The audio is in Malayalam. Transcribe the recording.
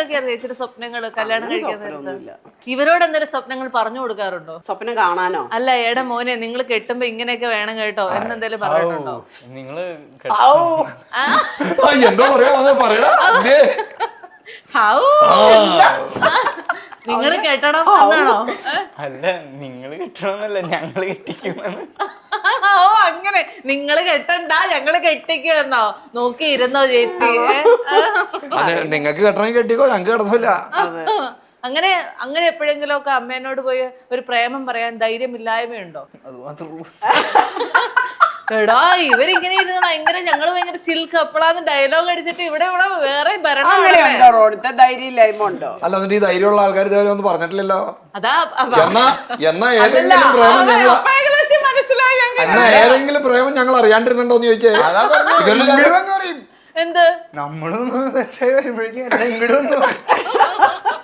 എന്തൊക്കെയാ ചേച്ചിയുടെ സ്വപ്നങ്ങള് കല്യാണം കഴിക്കാൻ? ഇവരോട് എന്തെങ്കിലും സ്വപ്നങ്ങൾ പറഞ്ഞു കൊടുക്കാറുണ്ടോ? സ്വപ്നം കാണാനോ? അല്ല, എടാ മോനെ നിങ്ങൾ കെട്ടുമ്പോ ഇങ്ങനെയൊക്കെ വേണം കേട്ടോ എന്നെന്തേലും പറഞ്ഞിട്ടുണ്ടോ? നിങ്ങള് എന്താ പറയാ നിങ്ങള് കെട്ടണം എന്നാണോ? അല്ല, നിങ്ങള് കെട്ടണമെന്നല്ല, ഞങ്ങള് കെട്ടിക്കുമെന്ന്. ഓ അങ്ങനെ, നിങ്ങള് കെട്ടണ്ട ഞങ്ങള് കെട്ടിക്കുമെന്നോ? നോക്കിയിരുന്നോ ചേച്ചി? അതെ, നിങ്ങൾക്ക് കെട്ടണമെങ്കിൽ കെട്ടിക്കോ, ഞങ്ങൾക്ക് കിടന്നില്ല. അങ്ങനെ അങ്ങനെ എപ്പോഴെങ്കിലും ഒക്കെ അമ്മേനോട് പോയി ഒരു പ്രേമം പറയാൻ ധൈര്യമില്ലായ്മയുണ്ടോ? അത് മാത്രമേ എടാ ഇവരിങ്ങനെ ഇരുന്ന് ഞങ്ങള് ഭയങ്കര ചിൽ കപ്പിളാന്ന് ഡയലോഗ് അടിച്ചിട്ട് ഇവിടെ വേറെ ഭരണം. ധൈര്യമില്ലായ്മ ഉണ്ടോ? അല്ല, എന്നിട്ട് ഈ ധൈര്യമുള്ള ആൾക്കാർ ഇതുവരെ ഒന്നും പറഞ്ഞിട്ടില്ലല്ലോ. അതാ എന്നാ ഏതെങ്കിലും പ്രേമം ഞങ്ങൾ മനസ്സിലായി. ഏതെങ്കിലും പ്രേമം ഞങ്ങൾ അറിയാണ്ടിരുന്നുണ്ടോന്ന് ചോദിച്ചേ. എന്ത് നമ്മളൊന്നും തെറ്റായി വരുമ്പോഴേക്കും ഇങ്ങോട്ട്